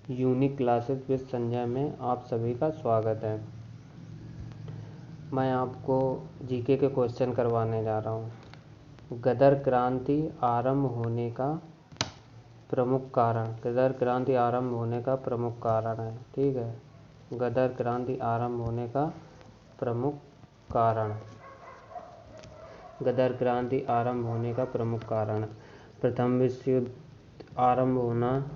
Unique classes with Sanjay में आप सभी का स्वागत है। मैं आपको जीके के क्वेश्चन करवाने जा रहा हूँ। गदर क्रांति आरंभ होने का प्रमुख कारण, गदर क्रांति आरंभ होने का प्रमुख कारण है। ठीक है, गदर क्रांति आरंभ होने का प्रमुख कारण, गदर क्रांति आरंभ होने का प्रमुख कारण। प्रथम विश्व युद्ध आरंभ होना,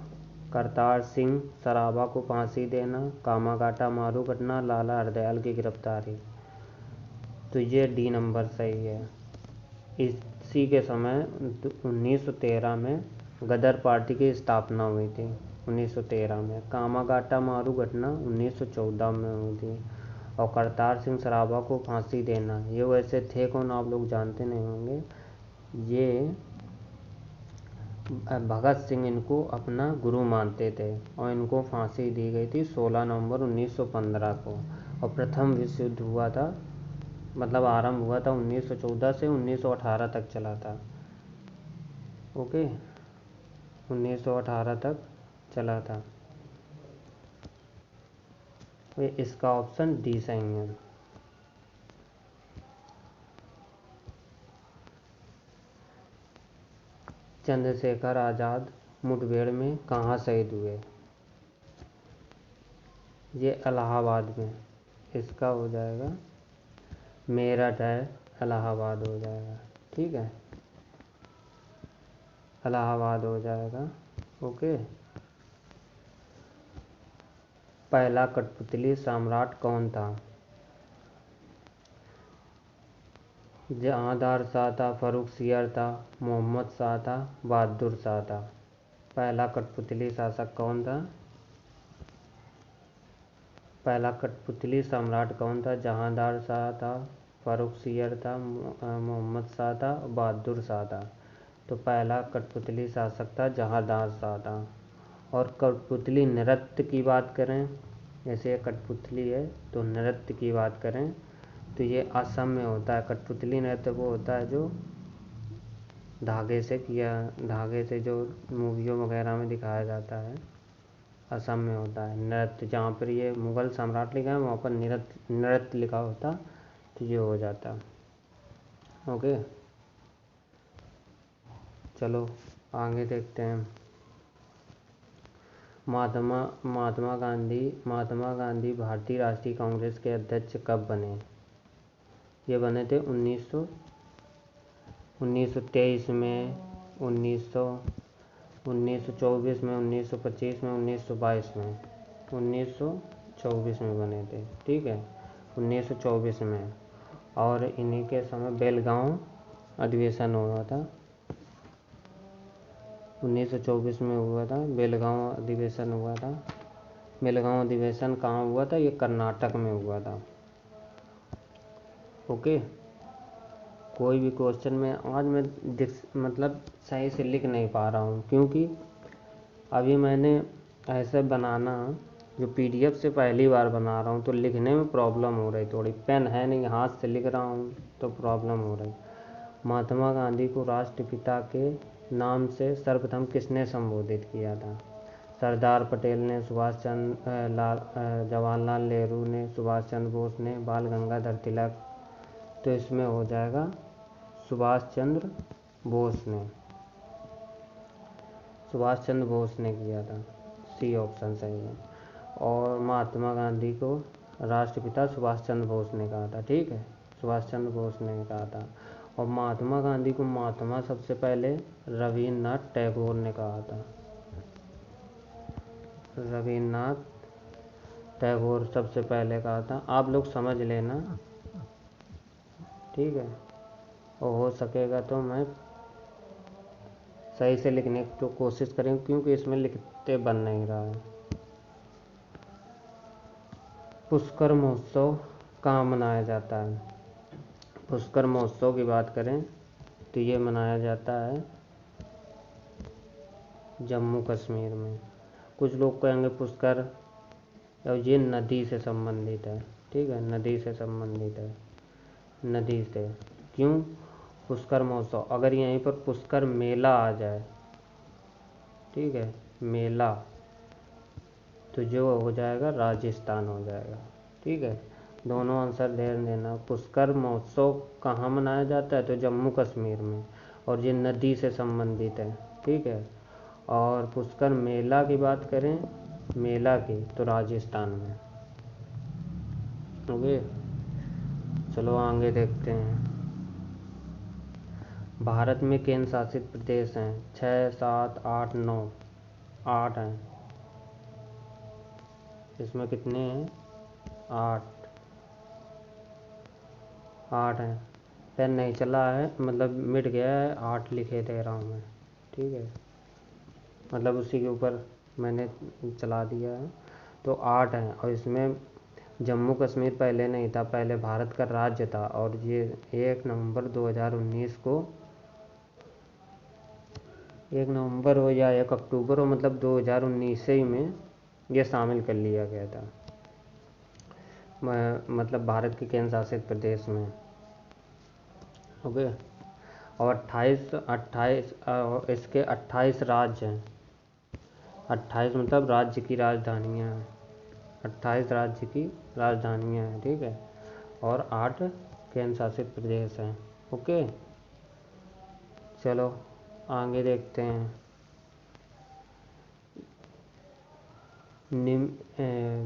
करतार सिंह सराभा को फांसी देना, कामागाटा मारू घटना, लाला हरदयाल की गिरफ्तारी। तो ये डी नंबर सही है। इसी के समय 1913 में गदर पार्टी की स्थापना हुई थी। 1913 में कामागाटा मारू घटना 1914 में हुई थी। और करतार सिंह सराभा को फांसी देना, ये वैसे थे कौन आप लोग जानते नहीं होंगे। ये भगत सिंह इनको अपना गुरु मानते थे और इनको फांसी दी गई थी 16 नवंबर 1915 को। और प्रथम विश्व युद्ध हुआ था, मतलब आरंभ हुआ था 1914 से 1918 तक चला था। ओके, 1918 तक चला था। इसका ऑप्शन डी सही है। चंद्रशेखर आज़ाद मुठभेड़ में कहाँ शहीद हुए? ये इलाहाबाद में। इसका हो जाएगा मेरठ है, इलाहाबाद हो जाएगा। ठीक है, इलाहाबाद हो जाएगा। ओके। पहला कठपुतली सम्राट कौन था? जहांदार शाह था, फर्रुखसियर था, मोहम्मद शाह था, बहादुर शाह था। पहला कठपुतली शासक कौन था? पहला कठपुतली सम्राट कौन था? जहांदार शाह था, फर्रुखसियर था, मोहम्मद शाह था, बहादुर शाह था। तो पहला कठपुतली शासक था जहांदार शाह था। और कठपुतली नृत्य की बात करें, जैसे कठपुतली है तो नृत्य की बात करें तो ये असम में होता है। कठपुतली नृत्य वो होता है जो धागे से जो मूवियों वगैरह में दिखाया जाता है, असम में होता है। नृत्य, जहाँ पर ये मुग़ल सम्राट लिखा है वहाँ पर नृत्य लिखा होता तो ये हो जाता। ओके, चलो आगे देखते हैं। महात्मा गांधी भारतीय राष्ट्रीय कांग्रेस के अध्यक्ष कब बने? ये बने थे 1923 में, 1924 में, 1925 में, 1922 में। 1924 में बने थे। ठीक है, 1924 में। और इन्हीं के समय बेलगांव अधिवेशन हुआ था। 1924 में हुआ था बेलगांव अधिवेशन हुआ था। बेलगांव अधिवेशन कहाँ हुआ था? ये कर्नाटक में हुआ था। ओके, कोई भी क्वेश्चन में आज मैं मतलब सही से लिख नहीं पा रहा हूँ, क्योंकि अभी मैंने ऐसे बनाना जो पीडीएफ से पहली बार बना रहा हूँ तो लिखने में प्रॉब्लम हो रही थोड़ी। पेन है नहीं, हाथ से लिख रहा हूँ तो प्रॉब्लम हो रही। महात्मा गांधी को राष्ट्रपिता के नाम से सर्वप्रथम किसने संबोधित किया था? सरदार पटेल ने, जवाहरलाल नेहरू ने, सुभाष चंद्र बोस ने, बाल गंगाधर तिलक। तो इसमें हो जाएगा सुभाष चंद्र बोस ने। सुभाष चंद्र बोस ने किया था, सी ऑप्शन सही है। और महात्मा गांधी को राष्ट्रपिता सुभाष चंद्र बोस ने कहा था। ठीक है, सुभाष चंद्र बोस ने कहा था। और महात्मा गांधी को महात्मा सबसे पहले रविन्द्रनाथ टैगोर ने कहा था। रविन्द्रनाथ टैगोर सबसे पहले कहा था। आप लोग समझ लेना, ठीक है। और हो सकेगा तो मैं सही से लिखने की तो कोशिश करेंगे, क्योंकि इसमें लिखते बन नहीं रहा है। पुष्कर महोत्सव कहाँ मनाया जाता है? पुष्कर महोत्सव की बात करें तो ये मनाया जाता है जम्मू कश्मीर में। कुछ लोग कहेंगे पुष्कर, और ये नदी से संबंधित है। ठीक है, नदी से संबंधित है, नदी से। क्यों पुष्कर महोत्सव? अगर यहीं पर पुष्कर मेला आ जाए, ठीक है, मेला, तो जो हो जाएगा राजस्थान हो जाएगा। ठीक है, दोनों आंसर ध्यान देना। पुष्कर महोत्सव कहाँ मनाया जाता है? तो जम्मू कश्मीर में, और ये नदी से संबंधित है। ठीक है, और पुष्कर मेला की बात करें, मेला की, तो राजस्थान में। ओके, चलो आगे देखते हैं। भारत में केंद्र शासित प्रदेश हैं 6, 7, 8, 9। 8 हैं। इसमें कितने हैं? 8। 8 हैं। पेन नहीं चला है, मतलब मिट गया है, 8 लिखे दे रहा हूँ मैं। ठीक है, मतलब उसी के ऊपर मैंने चला दिया है। तो 8 हैं, और इसमें जम्मू कश्मीर पहले नहीं था, पहले भारत का राज्य था, और ये 1 नवंबर 2019 को, 1 नवंबर हो या 1 अक्टूबर हो, मतलब 2019 ही में ये शामिल कर लिया गया था, मतलब भारत के केंद्र शासित प्रदेश में। ओके, और 28 इसके 28 राज्य हैं। 28 मतलब राज्य की राजधानियाँ हैं। 28 राज्य की राजधानियाँ हैं। ठीक है, और 8 केंद्र शासित प्रदेश हैं। ओके, चलो आगे देखते हैं।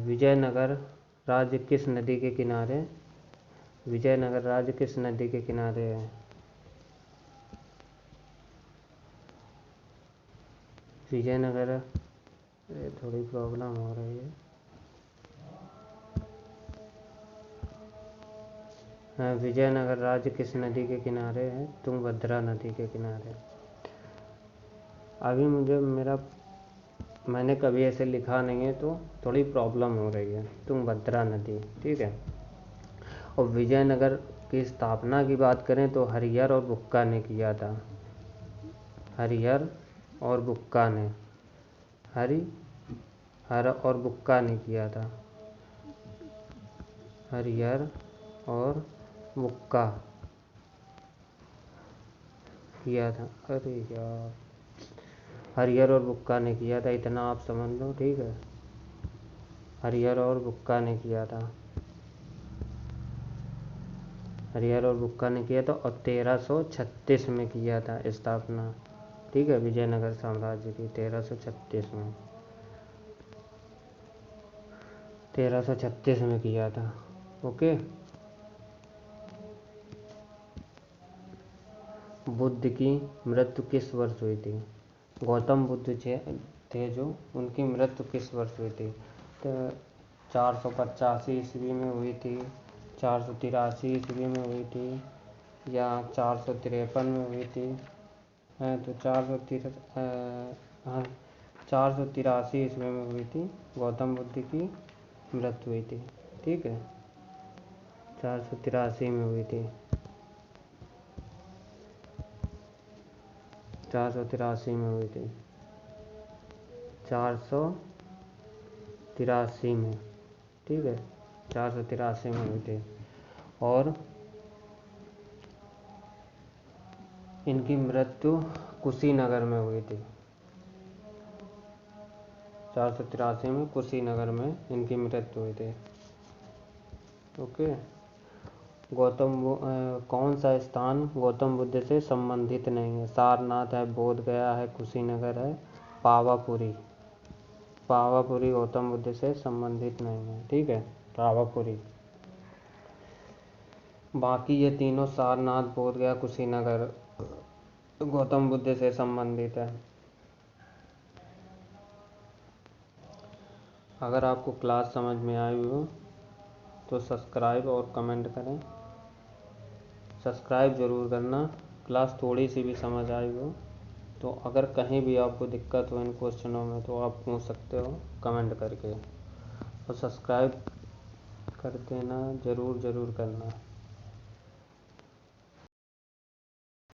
विजयनगर राज्य किस नदी के किनारे? विजयनगर राज्य किस नदी के किनारे है? विजयनगर, थोड़ी प्रॉब्लम हो रही है। विजयनगर राज्य किस नदी के किनारे है? तुंगभद्रा नदी के किनारे। अभी मैंने कभी ऐसे लिखा नहीं है, तो थोड़ी प्रॉब्लम हो रही है। तुंगभद्रा नदी। ठीक है, और विजयनगर की स्थापना की बात करें तो हरिहर और बुक्का ने किया था। हरिहर और बुक्का ने, हर और बुक्का ने किया था। हरिहर और बुक्का किया था। अरे यार, हरिहर और बुक्का ने किया था, इतना आप समझ लो। ठीक है, हरिहर और बुक्का ने किया था। हरिहर और बुक्का ने किया था, और 1336 में किया था स्थापना। ठीक है, विजयनगर साम्राज्य की 1336 में, 1336 में किया था। ओके, बुद्ध की मृत्यु किस वर्ष हुई थी? गौतम बुद्ध थे जो, उनकी मृत्यु किस वर्ष हुई थी? तो 485 ईस्वी में हुई थी, 483 ईस्वी में हुई थी, या 453 में हुई थी? तो 483 ईस्वी में हुई थी, गौतम बुद्ध की मृत्यु हुई थी। ठीक है, 483 में हुई थी, 483 में हुई थी, 483 में। ठीक है, 483 में हुई थी, और इनकी मृत्यु कुशीनगर में हुई थी। 483 में कुशीनगर में इनकी मृत्यु हुई थी। ओके, कौन सा स्थान गौतम बुद्ध से संबंधित नहीं है? सारनाथ है, बोध गया है, कुशीनगर है, पावापुरी। पावापुरी गौतम बुद्ध से संबंधित नहीं है। ठीक है, पावापुरी। बाकी ये तीनों, सारनाथ, बोध गया, कुशीनगर, गौतम बुद्ध से संबंधित है। अगर आपको क्लास समझ में आई हो तो सब्सक्राइब और कमेंट करें। सब्सक्राइब ज़रूर करना। क्लास थोड़ी सी भी समझ आई हो तो अगर कहीं भी आपको दिक्कत हो इन क्वेश्चनों में तो आप पूछ सकते हो कमेंट करके, और सब्सक्राइब कर देना ज़रूर करना।